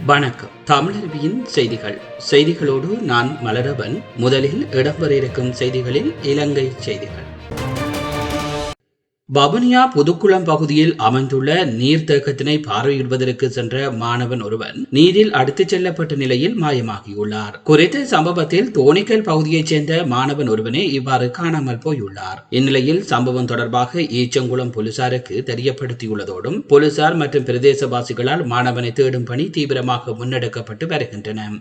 வணக்கம். தமிழருவியின் செய்திகளோடு நான் மலரவன். முதலில் இடம்பெற இருக்கும் செய்திகளில் இலங்கை செய்திகள். வவுனியா புதுக்குளம் பகுதியில் அமைந்துள்ள நீர்த்தேக்கத்தினை பார்வையிடுவதற்கு சென்ற மாணவன் ஒருவன் நீரில் அடித்துச் செல்லப்பட்ட நிலையில் மாயமாகியுள்ளார். குறித்த சம்பவத்தில் தோணிக்கல் பகுதியைச் சேர்ந்த மாணவன் ஒருவனே இவ்வாறு காணாமல் போயுள்ளார். இந்நிலையில் சம்பவம் தொடர்பாக ஈச்சங்குளம் போலீசாருக்கு தெரியப்படுத்தியுள்ளதோடும் போலீசார் மற்றும் பிரதேசவாசிகளால் மாணவனை தேடும் பணி தீவிரமாக முன்னெடுக்கப்பட்டு வருகின்றன.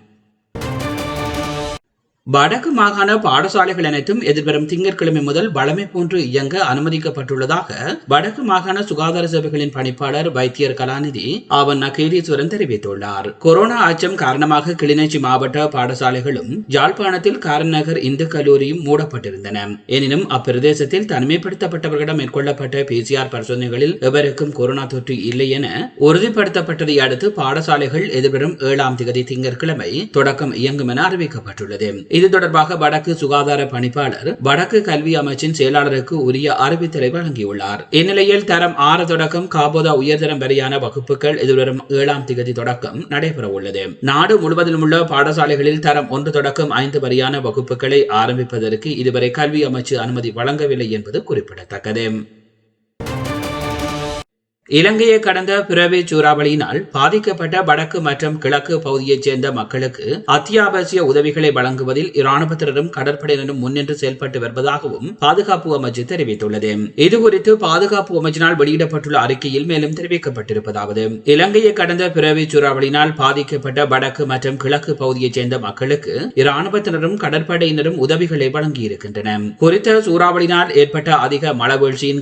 வடக்கு மாகாண பாடசாலைகள் அனைத்தும் எதிர்வரும் திங்கட்கிழமை முதல் வழமை போன்று இயங்க அனுமதிக்கப்பட்டுள்ளதாக வடக்கு மாகாண சுகாதார சேவைகளின் பணிப்பாளர் வைத்தியர் கலாநிதி ஆவண்ணா கேதீஸ்வரன் தெரிவித்துள்ளார். கொரோனா அச்சம் காரணமாக கிளிநொச்சி மாவட்ட பாடசாலைகளும் யாழ்ப்பாணத்தில் காரநகர் இந்து கல்லூரியும் மூடப்பட்டிருந்தன. எனினும் அப்பிரதேசத்தில் தனிமைப்படுத்தப்பட்டவர்களிடம் மேற்கொள்ளப்பட்ட PCR பரிசோதனைகளில் எவருக்கும் கொரோனா தொற்று இல்லை என உறுதிப்படுத்தப்பட்டதை அடுத்து பாடசாலைகள் எதிர்வரும் 7ஆம் தேதி திங்கட்கிழமை தொடக்கம் இயங்கும் என அறிவிக்கப்பட்டுள்ளது. இது தொடர்பாக வடக்கு சுகாதார பணிப்பாளர் வடக்கு கல்வி அமைச்சின் செயலாளருக்கு உரிய அறிவித்தலை வழங்கியுள்ளார். இந்நிலையில் தரம் 6 தொடக்கம் காபோதா உயர்தரம் வரையான வகுப்புகள் எதிர்வரும் 7ஆம் தேதி தொடக்கம் நடைபெற உள்ளது. நாடு முழுவதிலும் உள்ள பாடசாலைகளில் தரம் 1 தொடக்கம் 5 வரையான வகுப்புகளை ஆரம்பிப்பதற்கு இதுவரை கல்வி அமைச்சு அனுமதி வழங்கவில்லை என்பது குறிப்பிடத்தக்கது. இலங்கையை கடந்த பிறவி சூறாவளியினால் பாதிக்கப்பட்ட வடக்கு மற்றும் கிழக்கு பகுதியைச் சேர்ந்த மக்களுக்கு அத்தியாவசிய உதவிகளை வழங்குவதில் இராணுவத்தினரும் கடற்படையினரும் முன்னின்று செயல்பட்டு வருவதாகவும் பாதுகாப்பு அமைச்சு தெரிவித்துள்ளது. இதுகுறித்து பாதுகாப்பு அமைச்சினால் வெளியிடப்பட்டுள்ள அறிக்கையில் மேலும் தெரிவிக்கப்பட்டிருப்பதாவது: இலங்கையை கடந்த பிறவி சூறாவளியினால் பாதிக்கப்பட்ட வடக்கு மற்றும் கிழக்கு பகுதியைச் சேர்ந்த மக்களுக்கு இராணுவத்தினரும் கடற்படையினரும் உதவிகளை வழங்கியிருக்கின்றனர். குறித்த சூறாவளியினால் ஏற்பட்ட அதிக மழை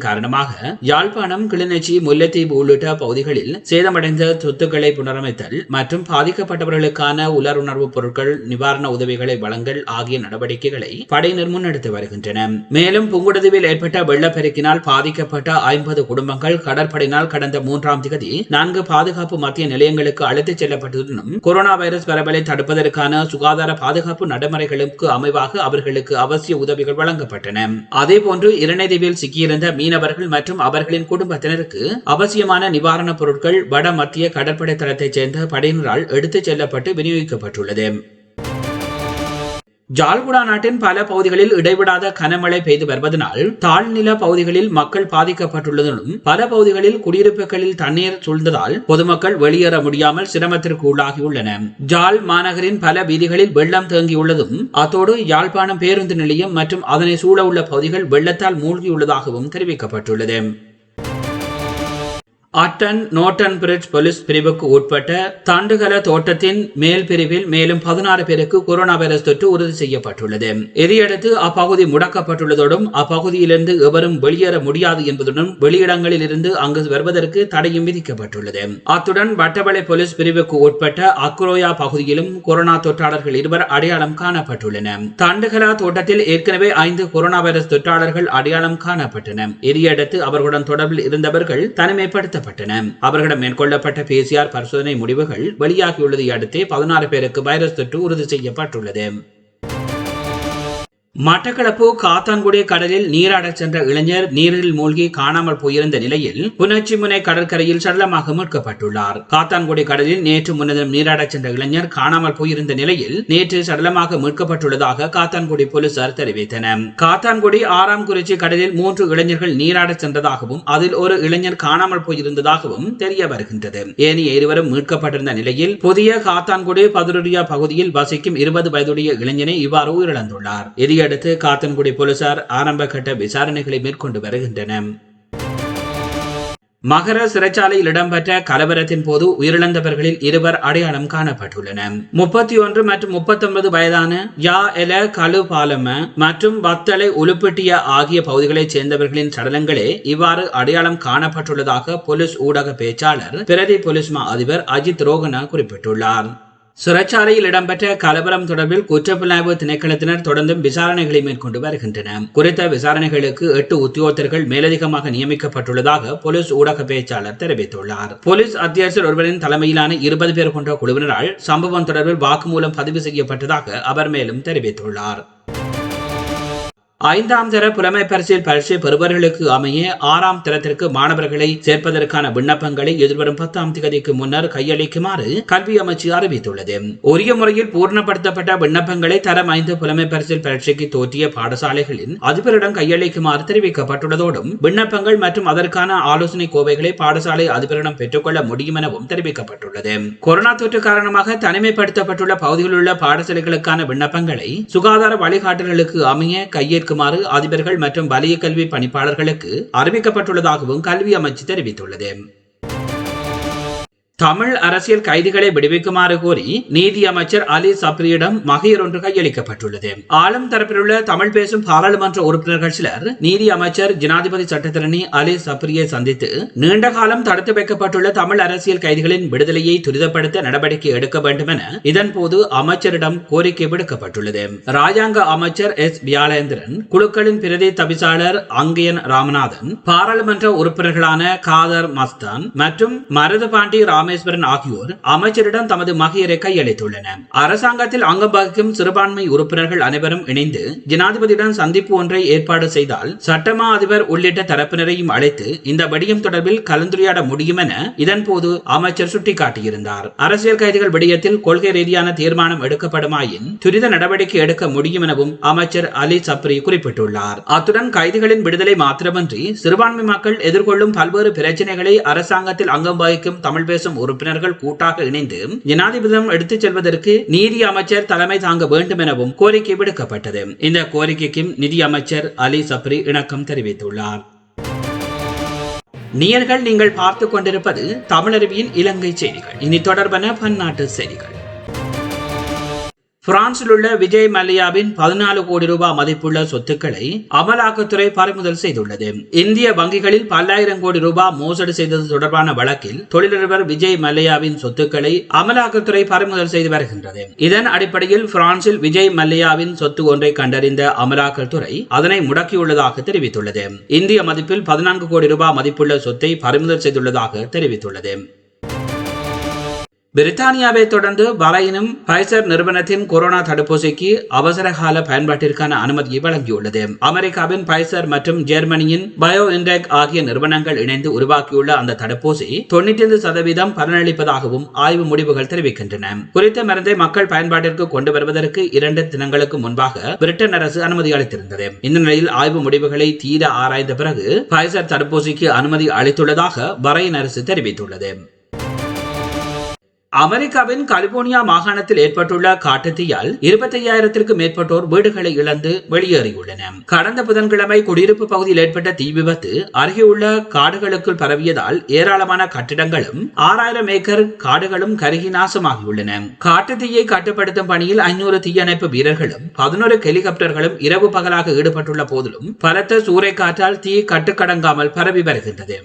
காரணமாக யாழ்ப்பாணம், கிளிநொச்சி, முல்லைத்தீவு உள்ளிட்ட பகுதிகளில் சேதமடைந்த சொத்துக்களை புனரமைத்தல் மற்றும் பாதிக்கப்பட்டவர்களுக்கான உலருணர்வு பொருட்கள், நிவாரண உதவிகளை வழங்கல் ஆகிய நடவடிக்கைகளை படையினர் முன்னெடுத்து வருகின்றனர். மேலும் புங்குடுதீவில் ஏற்பட்ட வெள்ளப்பெருக்கினால் பாதிக்கப்பட்ட 50 குடும்பங்கள் கடற்படையினால் கடந்த 3ஆம் தேதி 4 பாதுகாப்பு மத்திய நிலையங்களுக்கு அழைத்துச் செல்லப்பட்டதுடன் கொரோனா வைரஸ் பரவலை தடுப்பதற்கான சுகாதார பாதுகாப்பு நடைமுறைகளுக்கு அமைவாக அவர்களுக்கு அவசிய உதவிகள் வழங்கப்பட்டன. அதேபோன்று இரணைதீவில் சிக்கியிருந்த மீனவர்கள் மற்றும் அவர்களின் குடும்பத்தினருக்கு அவசியமான நிவாரணப் பொருட்கள் வட மத்திய கடற்படை தளத்தைச் சேர்ந்த படையினரால் எடுத்துச் செல்லப்பட்டு விநியோகிக்கப்பட்டுள்ளது. ஜாழ்குடா நாட்டின் பல பகுதிகளில் இடைவிடாத கனமழை பெய்து வருவதனால் தாழ்நில பகுதிகளில் மக்கள் பாதிக்கப்பட்டுள்ளதுடன் பல பகுதிகளில் குடியிருப்புகளில் தண்ணீர் சூழ்ந்ததால் பொதுமக்கள் வெளியேற முடியாமல் சிரமத்திற்கு உள்ளாகியுள்ளனர். ஜாழ் மாநகரின் பல வீதிகளில் வெள்ளம் தேங்கியுள்ளதும் அத்தோடு யாழ்ப்பாணம் பேருந்து நிலையம் மற்றும் அதனை சூழ உள்ள பகுதிகள் வெள்ளத்தால் மூழ்கியுள்ளதாகவும் தெரிவிக்கப்பட்டுள்ளது. அட்டன் நோட்டன் பிரிட்ஜ் போலீஸ் பிரிவுக்கு உட்பட்ட தண்டுகல தோட்டத்தின் மேல் பிரிவில் மேலும் 16 பேருக்கு கொரோனா வைரஸ் தொற்று உறுதி செய்யப்பட்டுள்ளது. இதையடுத்து அப்பகுதி முடக்கப்பட்டுள்ளதோடும் அப்பகுதியிலிருந்து எவரும் வெளியேற முடியாது என்பதுடன் வெளியிடங்களில் இருந்து அங்கு வருவதற்கு தடையும் விதிக்கப்பட்டுள்ளது. அத்துடன் வட்டவளை போலீஸ் பிரிவுக்கு உட்பட்ட அக்ரோயா பகுதியிலும் கொரோனா தொற்றாளர்கள் 2 அடையாளம் காணப்பட்டுள்ளனர். தண்டுகலா தோட்டத்தில் ஏற்கனவே 5 கொரோனா வைரஸ் தொற்றாளர்கள் அடையாளம் காணப்பட்டனர். இதையடுத்து அவர்களுடன் தொடர்பில் இருந்தவர்கள் தனிமைப்படுத்த அவர்களிடம் மேற்கொள்ளப்பட்ட PCR பரிசோதனை முடிவுகள் வெளியாகியுள்ளதை அடுத்து 16 பேருக்கு வைரஸ் தொற்று உறுதி செய்யப்பட்டுள்ளது. மட்டக்களப்பு காத்தான்குடி கடலில் நீராடச் சென்ற இளைஞர் நீரில் மூழ்கி காணாமல் போயிருந்த நிலையில் புனச்சிமுனை கடற்கரையில் சடலமாக மீட்கப்பட்டுள்ளார். காத்தான்குடி கடலில் நேற்று முன்தினம் நீராடச் சென்ற இளைஞர் காணாமல் போயிருந்த நிலையில் நேற்று சடலமாக மீட்கப்பட்டுள்ளதாக காத்தான்குடி போலீசார் தெரிவித்தனர். காத்தான்குடி 6ஆம் குறிச்சி கடலில் 3 இளைஞர்கள் நீராடச் சென்றதாகவும் அதில் ஒரு இளைஞர் காணாமல் போயிருந்ததாகவும் தெரிய வருகின்றது. ஏனைய 2 மீட்கப்பட்டிருந்த நிலையில் புதிய காத்தான்குடி பதுருடியா பகுதியில் வசிக்கும் 20 வயதுடைய இளைஞனை இவ்வாறு உயிரிழந்துள்ளார். அடுத்து காத்தான்குடி போலீசார் ஆரம்ப கட்ட விசாரணைகளை மேற்கொண்டு வருகின்றனர். மகர சிறைச்சாலையில் இடம்பெற்ற கலவரத்தின் போது உயிரிழந்தவர்களில் 2 அடையாளம் காணப்பட்டுள்ளனர். 31 மற்றும் 39 வயதான யா எல கலு பாலம மற்றும் வத்தலை உலுப்பிட்டிய ஆகிய பகுதிகளைச் சேர்ந்தவர்களின் சடலங்களே இவ்வாறு அடையாளம் காணப்பட்டுள்ளதாக போலீஸ் ஊடக பேச்சாளர் பிரதி போலீஸ் மா அதிபர் அஜித் ரோகனா குறிப்பிட்டுள்ளார். சிறைச்சாலையில் இடம்பெற்ற கலவரம் தொடர்பில் குற்றப்புலனாய்வு திணைக்களத்தினர் தொடர்ந்தும் விசாரணைகளை மேற்கொண்டு வருகின்றனர். குறித்த விசாரணைகளுக்கு 8 உத்தியோகத்தர்கள் மேலதிகமாக நியமிக்கப்பட்டுள்ளதாக போலீஸ் ஊடக பேச்சாளர் தெரிவித்துள்ளார். போலீஸ் அத்தியட்சர் ஒருவரின் தலைமையிலான 20 பேர் கொண்ட குழுவினரால் சம்பவம் தொடர்பில் வாக்குமூலம் பதிவு செய்யப்பட்டதாக அவர் மேலும் தெரிவித்துள்ளார். 5ஆம் தர புலமை பரிசில் பரீட்சை பெறுபவர்களுக்கு அமைய 6ஆம் தரத்திற்கு மாணவர்களை சேர்ப்பதற்கான விண்ணப்பங்களை எதிர்வரும் 10ஆம் தேதிக்கு முன்னர் கையளிக்குமாறு கல்வி அமைச்சு அறிவித்துள்ளது. உரிய முறையில் பூர்ணப்படுத்தப்பட்ட விண்ணப்பங்களை தரம் 5 புலமை பரிசில் பரீட்சைக்கு தோற்றிய பாடசாலைகளின் அதிபரிடம் கையளிக்குமாறு தெரிவிக்கப்பட்டுள்ளதோடும் விண்ணப்பங்கள் மற்றும் அதற்கான ஆலோசனை கோவைகளை பாடசாலை அதிபரிடம் பெற்றுக்கொள்ள முடியும் எனவும் தெரிவிக்கப்பட்டுள்ளது. கொரோனா தொற்று காரணமாக தனிமைப்படுத்தப்பட்டுள்ள பகுதிகளில் உள்ள பாடசாலைகளுக்கான விண்ணப்பங்களை சுகாதார வழிகாட்டல்களுக்கு அமைய கையேற்க அதிபர்கள் மற்றும் வலய கல்வி பணிப்பாளர்களுக்கு அறிவிக்கப்பட்டுள்ளதாகவும் கல்வி அமைச்சு தெரிவித்துள்ளது. தமிழ் அரசியல் கைதிகளை விடுவிக்குமாறு கோரி நீதி அமைச்சர் அலி சப்ரியிடம் மகஜர் ஒன்று கையளிக்கப்பட்டுள்ளது. ஆளும் தரப்பிலுள்ள தமிழ் பேசும் பாராளுமன்ற உறுப்பினர்கள் சிலர் நீதி அமைச்சர் ஜனாதிபதி சட்டத்தரணி அலி சப்ரியை சந்தித்து நீண்ட காலம் தடுத்து வைக்கப்பட்டுள்ள தமிழ் அரசியல் கைதிகளின் விடுதலையை துரிதப்படுத்த நடவடிக்கை எடுக்க வேண்டும் என இதன்போது அமைச்சரிடம் கோரிக்கை விடுக்கப்பட்டுள்ளது. ராஜாங்க அமைச்சர் எஸ் வியாழேந்திரன், குழுக்களின் பிரதி தவிசாளர் அங்கயன் ராமநாதன், பாராளுமன்ற உறுப்பினர்களான காதர் மஸ்தான் மற்றும் மருதுபாண்டி ராமேஸ்வரன் ஆகியோர் அமைச்சரிடம் தமது மகஜரை கையளித்துள்ளனர். அரசாங்கத்தில் அங்கம் வகிக்கும் சிறுபான்மை உறுப்பினர்கள் அனைவரும் இணைந்து ஜனாதிபதியுடன் சந்திப்பு ஒன்றை ஏற்பாடு செய்தால் சட்டமா அதிபர் உள்ளிட்ட தரப்பினரையும் அழைத்து இந்த விடயம் தொடர்பில் கலந்துரையாட முடியும் என இதன்போது அமைச்சர் சுட்டிக்காட்டியிருந்தார். அரசியல் கைதிகள் விடயத்தில் கொள்கை ரீதியான தீர்மானம் எடுக்கப்படுமாயின் துரித நடவடிக்கை எடுக்க முடியும் எனவும் அமைச்சர் அலி சப்ரி குறிப்பிட்டுள்ளார். அத்துடன் கைதிகளின் விடுதலை மாத்திரமன்றி சிறுபான்மை மக்கள் எதிர்கொள்ளும் பல்வேறு பிரச்சனைகளை அரசாங்கத்தில் அங்கம் வகிக்கும் தமிழ் பேசும் உறுப்பினர்கள் கூட்டாக இணைந்து ஜனாதிபதியிடம் எடுத்துச் செல்வதற்கு நீதி அமைச்சர் தலைமை தாங்க வேண்டும் எனவும் கோரிக்கை விடுக்கப்பட்டது. இந்த கோரிக்கைக்கும் நிதி அமைச்சர் அலி சப்ரி இணக்கம் தெரிவித்துள்ளார். நீங்கள் பார்த்துக் கொண்டிருப்பது தமிழருவியின் இலங்கை செய்திகள். இனி தொடர்பான பன்னாட்டு செய்திகள். பிரான்சில் உள்ள விஜய் மல்லையாவின் 14 கோடி ரூபாய் மதிப்புள்ள சொத்துக்களை அமலாக்கத்துறை பறிமுதல் செய்துள்ளது. இந்திய வங்கிகளில் பல்லாயிரம் கோடி ரூபாய் மோசடி செய்தது தொடர்பான வழக்கில் தொழிலதிபர் விஜய் மல்லையாவின் சொத்துக்களை அமலாக்கத்துறை பறிமுதல் செய்து வருகின்றது. இதன் அடிப்படையில் பிரான்சில் விஜய் மல்லையாவின் சொத்து ஒன்றை கண்டறிந்த அமலாக்கத்துறை அதனை முடக்கியுள்ளதாக தெரிவித்துள்ளது. இந்திய மதிப்பில் 14 கோடி ரூபாய் மதிப்புள்ள சொத்தை பறிமுதல் செய்துள்ளதாக தெரிவித்துள்ளது. பிரித்தானியாவை தொடர்ந்து பஹ்ரைனும் ஃபைசர் நிறுவனத்தின் கொரோனா தடுப்பூசிக்கு அவசர கால பயன்பாட்டிற்கான அனுமதியை வழங்கியுள்ளது. அமெரிக்காவின் ஃபைசர் மற்றும் ஜெர்மனியின் பயோஇன்டெக் ஆகிய நிறுவனங்கள் இணைந்து உருவாக்கியுள்ள அந்த தடுப்பூசி 95% பலனளிப்பதாகவும் ஆய்வு முடிவுகள் தெரிவிக்கின்றன. குறித்த மருந்தை மக்கள் பயன்பாட்டிற்கு கொண்டு வருவதற்கு 2 தினங்களுக்கு முன்பாக பிரிட்டன் அரசு அனுமதி அளித்திருந்தது. இந்த நிலையில் ஆய்வு முடிவுகளை தீர ஆராய்ந்த பிறகு ஃபைசர் தடுப்பூசிக்கு அனுமதி அளித்துள்ளதாக பஹ்ரைன் அரசு தெரிவித்துள்ளது. அமெரிக்காவின் கலிபோர்னியா மாகாணத்தில் ஏற்பட்டுள்ள காட்டுத்தீயால் 25,000க்கும் மேற்பட்டோர் வீடுகளை இழந்து வெளியேறியுள்ளனர். கடந்த புதன்கிழமை குடியிருப்பு பகுதியில் ஏற்பட்ட தீ விபத்து அருகே உள்ள காடுகளுக்குள் பரவியதால் ஏராளமான கட்டிடங்களும் 6,000 ஏக்கர் காடுகளும் கருகி நாசமாகியுள்ளன. காட்டுத்தீயை கட்டுப்படுத்தும் பணியில் 500 தீயணைப்பு வீரர்களும் 11 ஹெலிகாப்டர்களும் இரவு பகலாக ஈடுபட்டுள்ள போதிலும் பலத்த சூறைக்காற்றால் தீ கட்டுக்கடங்காமல் பரவி வருகின்றது.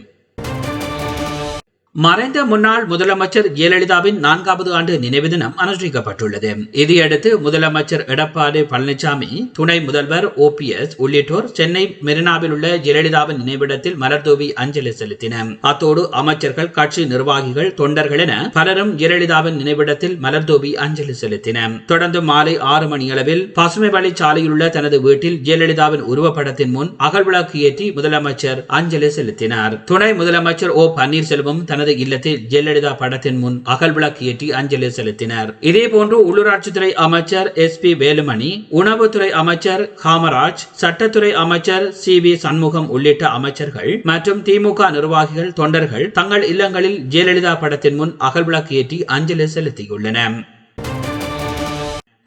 மறைந்த முன்னாள் முதலமைச்சர் ஜெயலலிதாவின் 4வது ஆண்டு நினைவு தினம் அனுஷ்டிக்கப்பட்டுள்ளது. இதையடுத்து முதலமைச்சர் எடப்பாடி பழனிசாமி, துணை முதல்வர் OPS உள்ளிட்டோர் சென்னை மெரினாவில் உள்ள ஜெயலலிதாவின் நினைவிடத்தில் மலர்தூவி அஞ்சலி செலுத்தினர். அத்தோடு அமைச்சர்கள், கட்சி நிர்வாகிகள், தொண்டர்கள் என பலரும் ஜெயலலிதாவின் நினைவிடத்தில் மலர்தூவி அஞ்சலி செலுத்தினர். தொடர்ந்து மாலை 6 மணியளவில் பசுமை வழி சாலையில் உள்ள தனது வீட்டில் ஜெயலலிதாவின் உருவப்படத்தின் முன் அகல்விளக்கு ஏற்றி முதலமைச்சர் அஞ்சலி செலுத்தினார். துணை முதலமைச்சர் O பன்னீர்செல்வம் தனது இல்லத்தில் ஜெயலலிதா படத்தின் முன் அகல் விளக்கு ஏற்றி அஞ்சலி செலுத்தினர். இதேபோன்று உள்ளூராட்சித்துறை அமைச்சர் SP வேலுமணி, உணவுத்துறை அமைச்சர் காமராஜ், சட்டத்துறை அமைச்சர் CV சண்முகம் உள்ளிட்ட அமைச்சர்கள் மற்றும் திமுக நிர்வாகிகள், தொண்டர்கள் தங்கள் இல்லங்களில் ஜெயலலிதா படத்தின் முன் அகல் விளக்கு ஏற்றி அஞ்சலி செலுத்தியுள்ளனர்.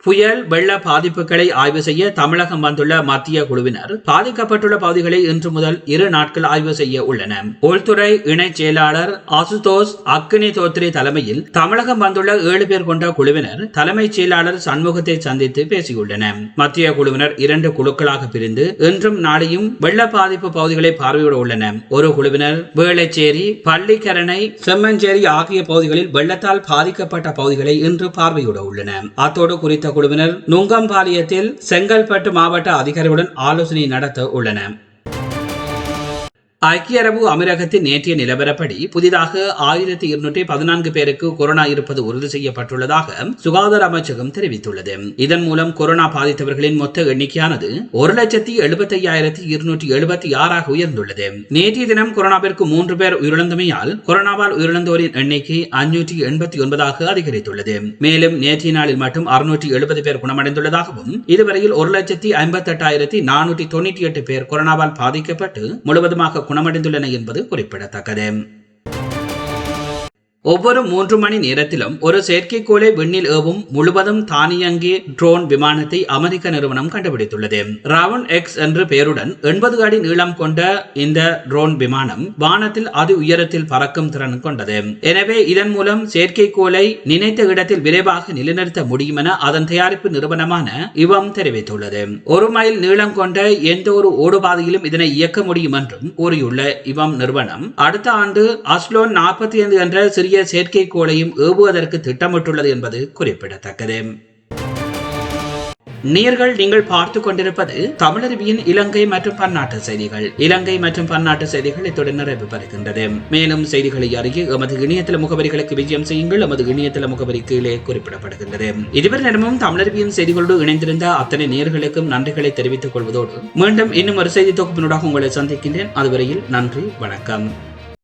புயல் வெள்ள பாதிப்புகளை ஆய்வு செய்ய தமிழகம் வந்துள்ள மத்திய குழுவினர் பாதிக்கப்பட்டுள்ள பகுதிகளை இன்று முதல் 2 நாட்கள் ஆய்வு செய்ய உள்ளனர். உள்துறை இணை செயலாளர் அசுதோஷ் அக்னி தோத்ரி தலைமையில் தமிழகம் வந்துள்ள 7 பேர் கொண்ட குழுவினர் தலைமைச் செயலாளர் சண்முகத்தை சந்தித்து பேசியுள்ளனர். மத்திய குழுவினர் 2 குழுக்களாக பிரிந்து இன்றும் நாளையும் வெள்ள பாதிப்பு பகுதிகளை பார்வையிட உள்ளனர். ஒரு குழுவினர் வேளச்சேரி, பள்ளிக்கரணை, செம்மஞ்சேரி ஆகிய பகுதிகளில் வெள்ளத்தால் பாதிக்கப்பட்ட பகுதிகளை இன்று பார்வையிட உள்ளனர். அத்தோடு குறித்த குழுவினர் நுங்கம்பாளையத்தில் செங்கல்பட்டு மாவட்ட அதிகாரிகளுடன் ஆலோசனை நடத்த உள்ளனர். ஐக்கிய அரபு அமீரகத்தின் நேற்றைய நிலவரப்படி புதிதாக 1214 பேருக்கு கொரோனா இருப்பது உறுதி செய்யப்பட்டுள்ளதாக சுகாதார அமைச்சகம் தெரிவித்துள்ளது. இதன் மூலம் கொரோனா பாதித்தவர்களின் மொத்த எண்ணிக்கையானது 1,75,276 உயர்ந்துள்ளது. நேற்றைய தினம் கொரோனாவிற்கு 3 பேர் உயிரிழந்தமையால் கொரோனாவால் உயிரிழந்தோரின் எண்ணிக்கை 589 அதிகரித்துள்ளது. மேலும் நேற்றைய நாளில் மட்டும் 670 பேர் குணமடைந்துள்ளதாகவும் இதுவரையில் 1,58,498 பேர் கொரோனாவால் பாதிக்கப்பட்டு முழுவதுமாக குணமடைந்துள்ளன என்பது குறிப்பிடத்தக்கது. ஒவ்வொரு 3 மணி நேரத்திலும் ஒரு செயற்கைக்கோளை விண்ணில் ஏவும் முழுவதும் தானியங்கி ட்ரோன் விமானத்தை அமெரிக்க நிறுவனம் கண்டுபிடித்துள்ளது. ராவன் எக்ஸ் என்ற பெயருடன் 80 அடி நீளம் கொண்ட இந்த ட்ரோன் விமானம் வானத்தில் அதி உயரத்தில் பறக்கும் திறன் கொண்டது. எனவே இதன் மூலம் செயற்கைக்கோளை நினைத்த இடத்தில் விரைவாக நிலைநிறுத்த முடியும் என அதன் தயாரிப்பு நிறுவனமான இவம் தெரிவித்துள்ளது. 1 மைல் நீளம் கொண்ட எந்த ஒரு ஓடுபாதையிலும் இதனை இயக்க முடியும் என்றும் கூறியுள்ள இவம் நிறுவனம் அடுத்த ஆண்டு அஸ்லோன் 45 என்ற சிறிய செயற்கைக்கோளையும் ஏவுவதற்கு திட்டமிட்டுள்ளது என்பது குறிப்பிடத்தக்கது. நீங்கள் பார்த்துக் கொண்டிருப்பது தமிழருவியின் இலங்கை மற்றும் பன்னாட்டு செய்திகள். இலங்கை மற்றும் பன்னாட்டு செய்திகள் இத்துடன் நிறைவு பெறுகின்றது. மேலும் செய்திகளை அறிய எமது இணையதள முகவரிகளுக்கு விஜயம் செய்யுங்கள். எமது இணையதள முகவரி கீழே குறிப்பிடப்படுகின்றது. இதுவரை நேரமும் தமிழருவியின் செய்திகளோடு இணைந்திருந்த அத்தனை நேயர்களுக்கும் நன்றிகளை தெரிவித்துக் கொள்வதோடு மீண்டும் இன்னும் ஒரு செய்தி தொகுப்பினூடாக உங்களை சந்திக்கின்றேன். அதுவரையில் நன்றி, வணக்கம்.